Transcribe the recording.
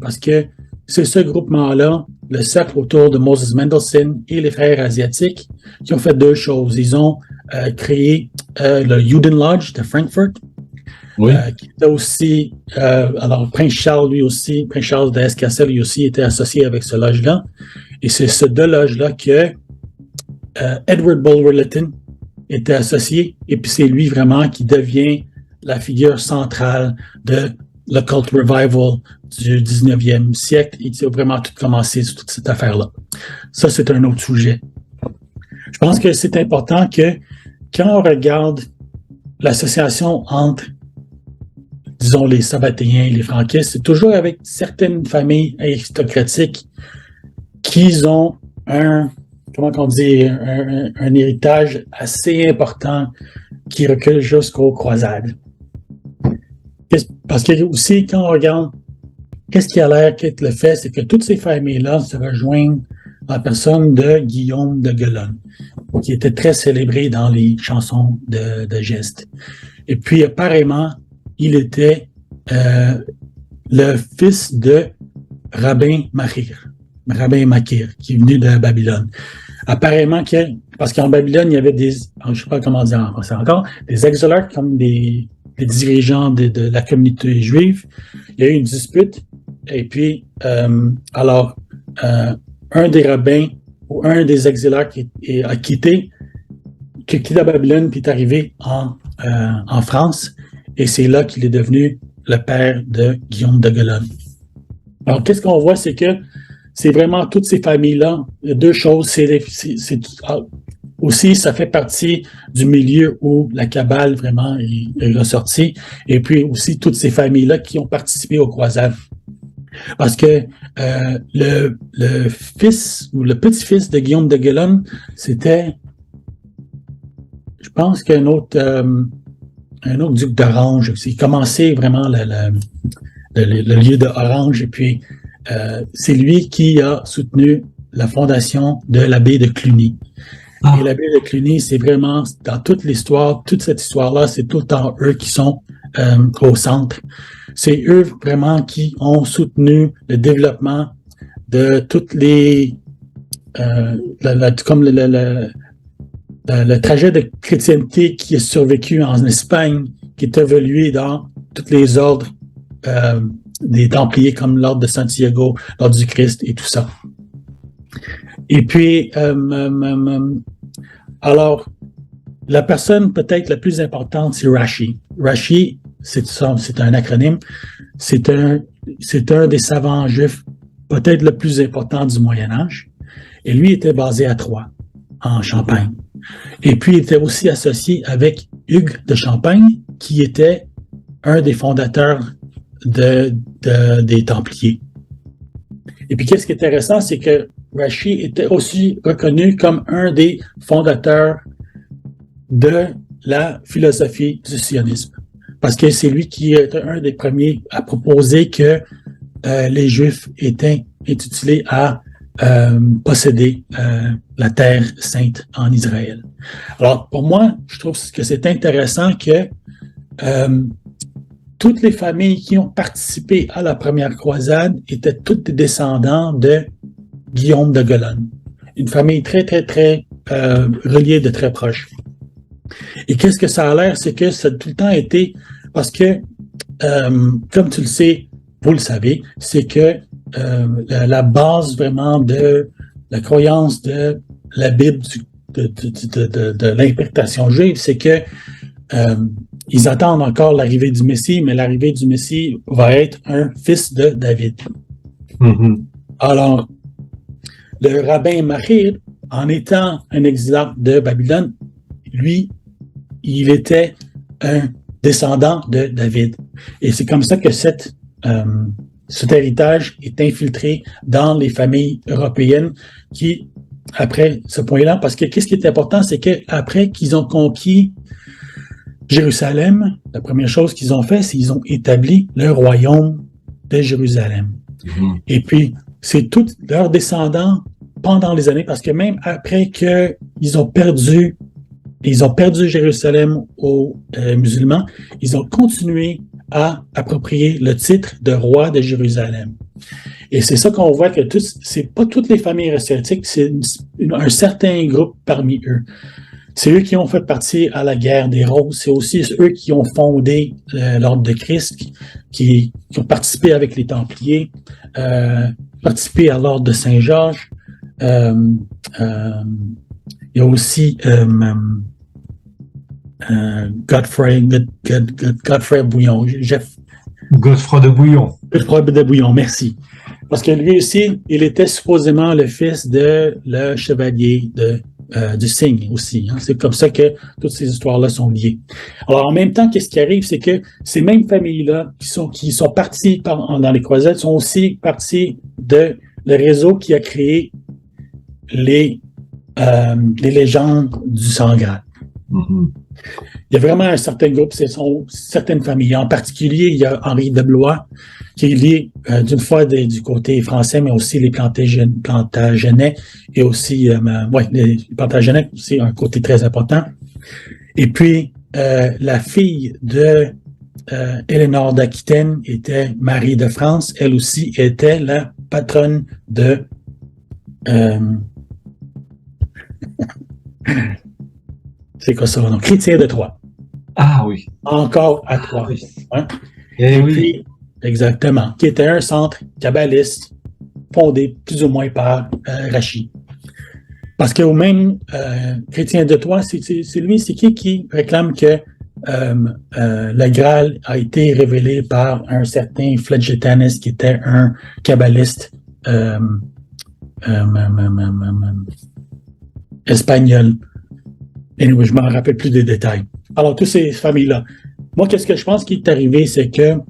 parce que c'est ce groupement-là, le cercle autour de Moses Mendelssohn et les frères asiatiques, qui ont fait deux choses. Ils ont créé le Juden Lodge de Frankfurt, qui était aussi, alors Prince Charles Prince Charles de Hesse-Kassel, lui aussi était associé avec ce lodge-là. Et c'est ce deux loges-là que Edward Bulwer-Lytton était associé, et puis c'est lui vraiment qui devient la figure centrale de l'occult revival du 19e siècle, et qui a vraiment tout commencé sur toute cette affaire-là. Ça, c'est un autre sujet. Je pense que c'est important que quand on regarde l'association entre, disons, les sabbatéens et les franquistes, c'est toujours avec certaines familles aristocratiques qui ont un héritage assez important qui recule jusqu'aux croisades. Parce que aussi, quand on regarde, qu'est-ce qui a l'air qu'être le fait, c'est que toutes ces familles-là se rejoignent en personne de Guillaume de Gelon, qui était très célébré dans les chansons de geste. Et puis, apparemment, il était le fils de Rabbin Makir, qui est venu de Babylone. Apparemment parce qu'en Babylone, il y avait je ne sais pas comment dire en français encore, des exilats comme des dirigeants de la communauté juive. Il y a eu une dispute, et puis, un des rabbins ou un des exilats qui a quitté la Babylone puis est arrivé en France, et c'est là qu'il est devenu le père de Guillaume de Gelon. Alors, qu'est-ce qu'on voit, c'est que c'est vraiment toutes ces familles-là. Il y a deux choses. Aussi, ça fait partie du milieu où la Kabbale vraiment est ressortie. Et puis aussi, toutes ces familles-là qui ont participé aux croisades. Parce que le fils ou le petit-fils de Guillaume de Gelon, c'était, je pense qu'un autre duc d'Orange. Il commençait vraiment le lieu d'Orange, et puis c'est lui qui a soutenu la fondation de l'abbaye de Cluny. Et l'abbaye de Cluny, c'est vraiment, dans toute l'histoire, toute cette histoire-là, c'est tout le temps eux qui sont au centre. C'est eux vraiment qui ont soutenu le développement de toutes les comme le trajet de chrétienté qui est survécu en Espagne, qui est évolué dans tous les ordres des Templiers, comme l'ordre de Santiago, l'ordre du Christ et tout ça. Et puis, alors, la personne peut-être la plus importante, c'est Rashi. Rashi, c'est un acronyme. C'est un des savants juifs peut-être le plus important du Moyen-Âge. Et lui était basé à Troyes, en Champagne. Et puis, il était aussi associé avec Hugues de Champagne, qui était un des fondateurs des Templiers. Et puis, qu'est-ce qui est intéressant, c'est que Rashi était aussi reconnu comme un des fondateurs de la philosophie du sionisme. Parce que c'est lui qui était un des premiers à proposer que les Juifs étaient intitulés à posséder la terre sainte en Israël. Alors, pour moi, je trouve que c'est intéressant que toutes les familles qui ont participé à la première croisade étaient toutes des descendants de Guillaume de Gelon. Une famille très, très, très reliée de très proche. Et qu'est-ce que ça a l'air? C'est que ça a tout le temps été, parce que, comme tu le sais, vous le savez, c'est que la base vraiment de la croyance de la Bible, de l'interprétation juive, c'est que ils attendent encore l'arrivée du Messie, mais l'arrivée du Messie va être un fils de David. Mm-hmm. Alors, le rabbin Makir, en étant un exilat de Babylone, lui, il était un descendant de David. Et c'est comme ça que cet héritage est infiltré dans les familles européennes qui, après ce point-là, parce que qu'est-ce qui est important, c'est qu'après qu'ils ont conquis Jérusalem, la première chose qu'ils ont fait, c'est qu'ils ont établi le royaume de Jérusalem. Mm-hmm. Et puis, c'est tous leurs descendants pendant les années, parce que même après qu'ils ont perdu Jérusalem aux musulmans, ils ont continué à approprier le titre de roi de Jérusalem. Et c'est ça qu'on voit que c'est pas toutes les familles aristocratiques, c'est un certain groupe parmi eux. C'est eux qui ont fait partie à la guerre des Roses. C'est aussi eux qui ont fondé l'Ordre de Christ, qui ont participé avec les Templiers, participé à l'Ordre de Saint-Georges. Il y a aussi Godfrey Bouillon. Godefroy de Bouillon. Godefroy de Bouillon, merci. Parce que lui aussi, il était supposément le fils de le chevalier du cygne aussi. Hein. C'est comme ça que toutes ces histoires-là sont liées. Alors, en même temps, qu'est-ce qui arrive, c'est que ces mêmes familles-là qui sont parties dans les croisades sont aussi parties de le réseau qui a créé les légendes du sang Graal. Mm-hmm. Il y a vraiment un certain groupe, ce sont certaines familles. En particulier, il y a Henri de Blois, qui est lié d'une fois du côté français, mais aussi les Plantagenets et aussi les Plantagenets, c'est un côté très important. Et puis, la fille de Éléonore d'Aquitaine était Marie de France. Elle aussi était la patronne de c'est quoi ça? Donc, Chrétien de Troyes. Ah oui. Encore à Troyes. Oui. Hein? Et oui. Puis, exactement. Qui était un centre kabbaliste fondé plus ou moins par Rachi. Parce que au même Chrétien de Troyes, c'est lui, c'est qui réclame que le Graal a été révélé par un certain Flegetanis qui était un kabbaliste espagnol. Anyway, je ne m'en rappelle plus des détails. Alors, toutes ces familles-là. Moi, qu'est-ce que je pense qui est arrivé, c'est que